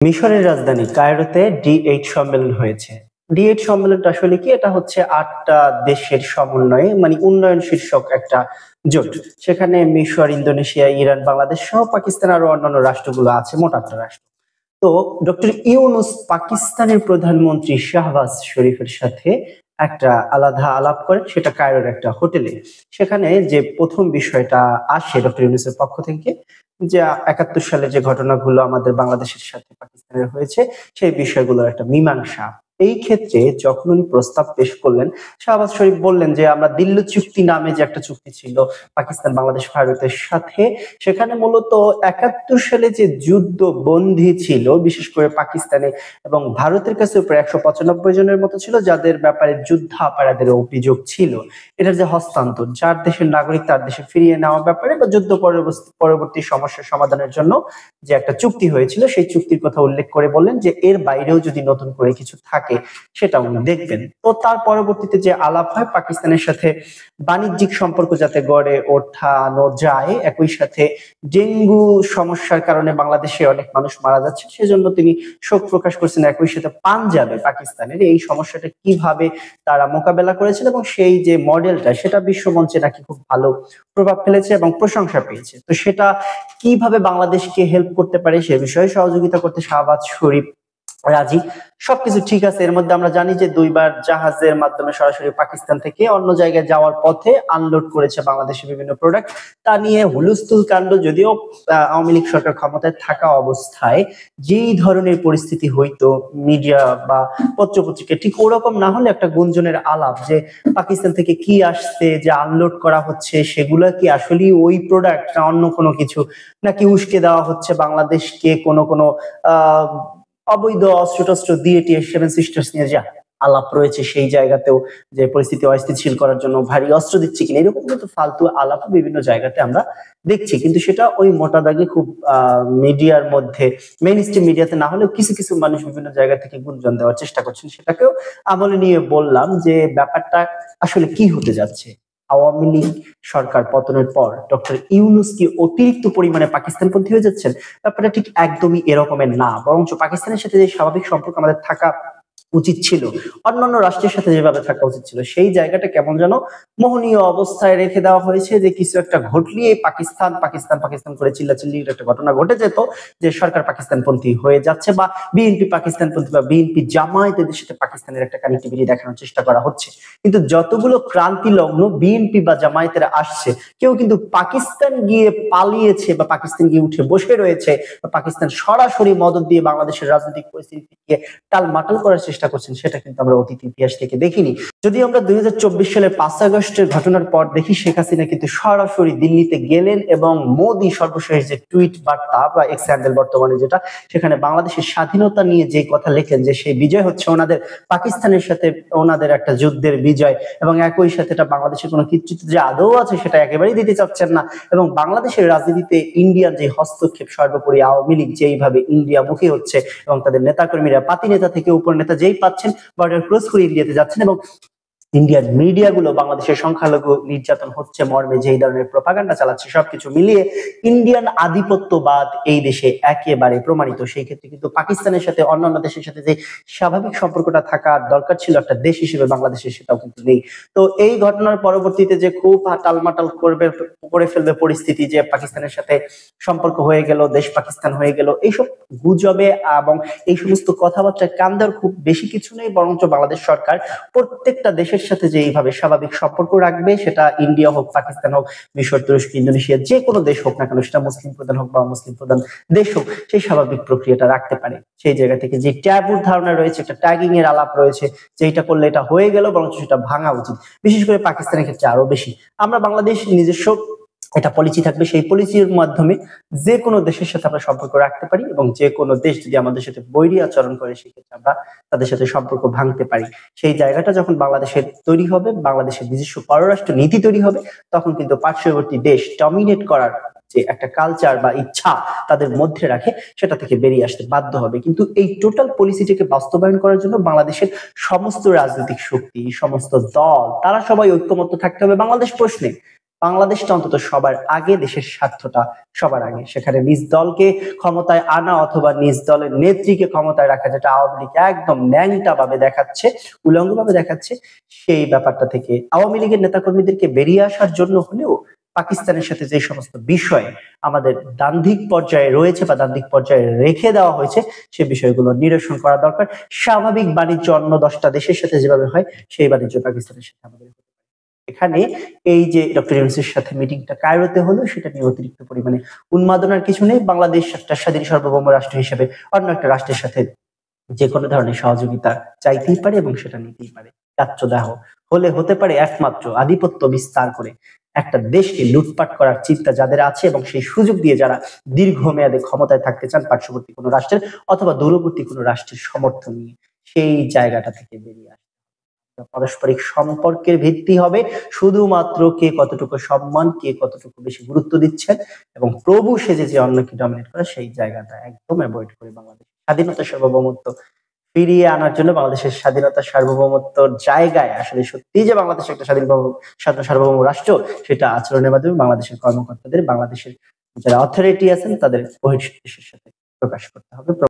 মিশরের রাজধানী কায়রোতে ডি8 সম্মেলন হয়েছে। ডি8 সম্মেলনটা আসলে কি? এটা হচ্ছে ৮টা দেশের সমন্বয়ে মানে উন্নয়ন শীর্ষক একটা জোট। সেখানে মিশর, ইন্দোনেশিয়া, ইরান, বাংলাদেশ সহ পাকিস্তান আরো অন্যান্য রাষ্ট্রগুলো আছে, মোট ৮টা রাষ্ট্র। তো ডক্টর ইউনূস পাকিস্তানের প্রধানমন্ত্রী শাহবাজ শরীফের সাথে একটা আলাদা আলাপ করেন, সেটা কায়রোর একটা হোটেলে। সেখানে যে প্রথম বিষয়টা আসে ডক্টর ইউনূসের পক্ষ থেকে, যে ৭১ সালে যে ঘটনাগুলো আমাদের বাংলাদেশের সাথে পাকিস্তানের হয়েছে সেই বিষয়গুলোর একটা মীমাংসা। এই ক্ষেত্রে যখন উনি প্রস্তাব পেশ করলেন, শাহবাজ শরীফ বললেন যে আমরা দিল্লি চুক্তি নামে যে একটা চুক্তি ছিল পাকিস্তান, বাংলাদেশ, ভারতের সাথে, সেখানে মূলত ৭১ সালে যে যুদ্ধ বন্দী ছিল বিশেষ করে পাকিস্তানে এবং ভারতের কাছে প্রায় ১৯৫ জনের মতো ছিল, যাদের ব্যাপারে যুদ্ধাপরাধের অভিযোগ ছিল। এটার যে হস্তান্তর, যার দেশের নাগরিক তার দেশে ফিরিয়ে নেওয়ার ব্যাপারে বা যুদ্ধ পরবর্তী সমস্যা সমাধানের জন্য যে একটা চুক্তি হয়েছিল, সেই চুক্তির কথা উল্লেখ করে বললেন যে এর বাইরেও যদি নতুন করে কিছু থাকে সেটা উনি দেখবেন। তো তার পরবর্তীতে যে আলাপ হয় পাকিস্তানের সাথে বাণিজ্যিক সম্পর্ক যাতে গড়ে ওঠানো যায়, একই সাথে ডেঙ্গু সমস্যার কারণে বাংলাদেশে অনেক মানুষ মারা যাচ্ছে, সেজন্য তিনি শোক প্রকাশ করছেন। একই সাথে পাঞ্জাবে পাকিস্তানের এই সমস্যাটা কিভাবে তারা মোকাবেলা করেছিল এবং সেই যে মডেলটা সেটা বিশ্বমঞ্চে নাকি খুব ভালো প্রভাব ফেলেছে এবং প্রশংসা পেয়েছে। তো সেটা কিভাবে বাংলাদেশকে হেল্প করতে পারে সে বিষয়ে সহযোগিতা করতে শাহবাজ শরীফ রাজি। সবকিছু ঠিক আছে। এর মধ্যে আমরা জানি যে ২ বার জাহাজের মাধ্যমে সরাসরি পাকিস্তান থেকে অন্য জায়গায় যাওয়ার পথে আনলোড করেছে বাংলাদেশের বিভিন্ন প্রোডাক্ট। তা নিয়ে হুলস্থুল কাণ্ড, যদিও আওয়ামী লীগ সরকার ক্ষমতায় থাকা অবস্থায় যেই ধরনের পরিস্থিতি হইতো মিডিয়া বা পত্রপত্রিকা ঠিক ওরকম না হলে একটা গুঞ্জনের আলাপ যে পাকিস্তান থেকে কি আসছে, যে আনলোড করা হচ্ছে সেগুলা কি আসলেই ওই প্রোডাক্ট না অন্য কোনো কিছু, নাকি উস্কে দেওয়া হচ্ছে বাংলাদেশকে কোনো আহ অবৈধ অস্ত্র টস্ত্র দিয়ে টিয়ে 7 সিস্টার্স নিয়ে যা আলাপ রয়েছে সেই জায়গাতেও, যে পরিস্থিতি অস্থিতিশীল করার জন্য ভারী অস্ত্র দিচ্ছে কিনা, এরকম কিন্তু ফালতু আলাপ বিভিন্ন জায়গাতে আমরা দেখছি। কিন্তু সেটা ওই মোটা দাগে খুব মিডিয়ার মধ্যে, মেইন স্ট্রিম মিডিয়াতে না হলেও কিছু কিছু মানুষ বিভিন্ন জায়গা থেকে গুঞ্জন দেওয়ার চেষ্টা করছেন। সেটাকেও আমলে নিয়ে বললাম যে ব্যাপারটা আসলে কি হতে যাচ্ছে। আওয়ামী লীগ সরকার পতনের পর ডক্টর ইউনূস কি অতিরিক্ত পরিমাণে পাকিস্তানপন্থী হয়ে যাচ্ছেন? ব্যাপারটা ঠিক একদমই এরকমের না, বরঞ্চ পাকিস্তানের সাথে যে স্বাভাবিক সম্পর্ক আমাদের থাকা উচিত ছিল, অন্যান্য রাষ্ট্রের সাথে যেভাবে থাকা উচিত ছিল, সেই জায়গাটা কেমন যেন মোহনীয় অবস্থায় রেখে দেওয়া হয়েছে। যে কিছু একটা ঘটলেই পাকিস্তান পাকিস্তান পাকিস্তান করে চিল্লাচিল্লির একটা ঘটনা ঘটে যেত, যে সরকার পাকিস্তানপন্থী হয়ে যাচ্ছে বা বিএনপি পাকিস্তানপন্থী বা বিএনপি জামায়াত এদের সাথে পাকিস্তানের একটা কানেক্টিভিটি দেখানোর চেষ্টা করা হচ্ছে। কিন্তু যতগুলো ক্রান্তি লগ্ন বিএনপি বা জামায়াতের আসছে, কেউ কিন্তু পাকিস্তান গিয়ে পালিয়েছে বা পাকিস্তান গিয়ে উঠে বসে রয়েছে বা পাকিস্তান সরাসরি মদদ দিয়ে বাংলাদেশের রাজনৈতিক পরিস্থিতিকে টালমাটাল করার চেষ্টা করছেন, সেটা কিন্তু আমরা অতীত ইতিহাস থেকে দেখিনি। যদি আমরা ২০২৪ সালের ৫ আগস্টের ঘটনার পর দেখি, শেখ হাসিনা কিন্তু সরাসরি দিল্লিতে গেলেন এবং মোদি সর্বশেষ যে টুইট বার্তা বা এক্স হ্যান্ডেল বর্তমানে যেটা, সেখানে বাংলাদেশের স্বাধীনতা নিয়ে যে কথা লেখেন যে সেই বিজয় হচ্ছে ওনাদের পাকিস্তানের সাথে ওনাদের একটা যুদ্ধের বিজয়, এবং একই সাথে এটা বাংলাদেশের কোনো কৃতিত্ব যে আদৌ আছে সেটা একেবারেই দিতে চাচ্ছেন না। এবং বাংলাদেশের রাজনীতিতে ইন্ডিয়ার যে হস্তক্ষেপ, সর্বোপরি আওয়ামী লীগ যেইভাবে ইন্ডিয়া মুখী হচ্ছে এবং তাদের নেতাকর্মীরা পাতি নেতা থেকে উপর নেতা যেই পাচ্ছেন বর্ডার ক্রস করে ইন্ডিয়াতে যাচ্ছেন, এবং ইন্ডিয়ান মিডিয়া গুলো বাংলাদেশের সংখ্যালঘু নির্যাতন হচ্ছে মর্মে যেই ধরনের প্রপাগান্ডা চালাচ্ছে, সবকিছু মিলিয়ে ইন্ডিয়ান আধিপত্যবাদ এই দেশে একেবারে প্রমাণিত। সেই ক্ষেত্রে কিন্তু পাকিস্তানের সাথে অন্যান্য দেশের সাথে যে স্বাভাবিক সম্পর্কটা থাকার দরকার ছিল একটা দেশ হিসেবে বাংলাদেশের, সেটাও কিন্তু নেই। তো এই ঘটনার পরবর্তীতে যে খুব টালমাটাল করে ফেলবে পরিস্থিতি, যে পাকিস্তানের সাথে সম্পর্ক হয়ে গেল, দেশ পাকিস্তান হয়ে গেল, এইসব গুজবে এবং এই সমস্ত কথাবার্তায় কান দেওয়ার খুব বেশি কিছু নেই। বরঞ্চ বাংলাদেশ সরকার প্রত্যেকটা দেশের সাথে যে এইভাবে স্বাভাবিক সম্পর্ক রাখবে, সেটা ইন্ডিয়া হোক, পাকিস্তান হোক, মিশর, তুরস্ক, ইন্দোনেশিয়া, যে কোনো দেশ হোক না কেন, সেটা মুসলিম প্রধান হোক বা মুসলিম প্রধান দেশ হোক, সেই স্বাভাবিক প্রক্রিয়াটা রাখতে পারে। সেই জায়গা থেকে যে ট্যাবুর ধারণা রয়েছে, একটা ট্যাগিং এর আলাপ রয়েছে, যে এটা করলে এটা হয়ে গেল, বরঞ্চ সেটা ভাঙা উচিত। বিশেষ করে পাকিস্তানের ক্ষেত্রে আরো বেশি। আমরা বাংলাদেশ নিজস্ব এটা পলিসি থাকবে, সেই পলিসির মাধ্যমে যে কোনো দেশের সাথে আমরা সম্পর্ক রাখতে পারি, এবং যে কোনো দেশ যদি আমাদের সাথে বৈরী আচরণ করে সেক্ষেত্রে আমরা তাদের সাথে সম্পর্ক ভাঙতে পারি। সেই জায়গাটা যখন বাংলাদেশের তৈরি হবে, বাংলাদেশের নিজস্ব পররাষ্ট্র নীতি তৈরি হবে, তখন কিন্তু পার্শ্ববর্তী দেশ ডমিনেট করার যে একটা কালচার বা ইচ্ছা তাদের মধ্যে রাখে, সেটা থেকে বেরিয়ে আসতে বাধ্য হবে। কিন্তু এই টোটাল পলিসিটিকে বাস্তবায়ন করার জন্য বাংলাদেশের সমস্ত রাজনৈতিক শক্তি, সমস্ত দল, তারা সবাই ঐক্যমত্য থাকতে হবে বাংলাদেশ প্রশ্নে। বাংলাদেশটা অন্তত সবার আগে, দেশের স্বার্থটা সবার আগে। সেখানে নিজ দলকে ক্ষমতায় আনা অথবা নিজ দলের নেত্রীকে ক্ষমতায় রাখা, যেটা আওয়ামী লীগ একদম ন্যাংটা ভাবে দেখাচ্ছে, উলঙ্গ ভাবে দেখাচ্ছে, সেই ব্যাপারটা থেকে আওয়ামী লীগের নেতাকর্মীদেরকে বেরিয়ে আসার জন্য হলেও পাকিস্তানের সাথে যে সমস্ত বিষয় আমাদের দ্বান্দ্বিক পর্যায়ে রয়েছে বা দ্বান্দ্বিক পর্যায়ে রেখে দেওয়া হয়েছে, সে বিষয়গুলো নিরসন করা দরকার। স্বাভাবিক বাণিজ্য অন্য 10টা দেশের সাথে যেভাবে হয়, সেই বাণিজ্য পাকিস্তানের সাথে আমাদের এখানে এই যে ডক্টর ইউনূসের সাথে মিটিংটা কায়রোতে হলো, সেটা নিয়ে অতিরিক্ত পরিমাণে উন্মাদনার কিছু নেই। বাংলাদেশ একটা স্বাধীন সার্বভৌম রাষ্ট্র হিসেবে অন্য একটা রাষ্ট্রের সাথে যে কোনো ধরনের সহযোগিতা চাইতেই পারে এবং সেটা নিতেই পারে। দাহ হলে হতে পারে একমাত্র আধিপত্য বিস্তার করে একটা দেশকে লুটপাট করার চিন্তা যাদের আছে এবং সেই সুযোগ দিয়ে যারা দীর্ঘমেয়াদে ক্ষমতায় থাকতে চান পার্শ্ববর্তী কোনো রাষ্ট্রের অথবা দূরবর্তী কোনো রাষ্ট্রের সমর্থন নিয়ে, সেই জায়গাটা থেকে বেরিয়ে আসে। পারস্পরিক সম্পর্কের ভিত্তি হবে শুধুমাত্র কে কতটুকু সম্মান, কে কতটুকু বেশি গুরুত্ব দিচ্ছেন, এবং প্রভু সেজে যে অন্যকে ডমিনেট করে, সেই জায়গাটা একদম অ্যাভয়েড করে বাংলাদেশ স্বাধীনতা সার্বভৌমত্ব ফিরিয়ে আনার জন্য, বাংলাদেশের স্বাধীনতা সার্বভৌমত্বর জায়গায় আসলে সত্যি যে বাংলাদেশ একটা স্বাধীন সার্বভৌম রাষ্ট্র, সেটা আচরণের মাধ্যমে বাংলাদেশের কর্মকর্তাদের, বাংলাদেশের যারা অথরিটি আছেন তাদের বহিষ্কৃতের সাথে প্রকাশ করতে হবে।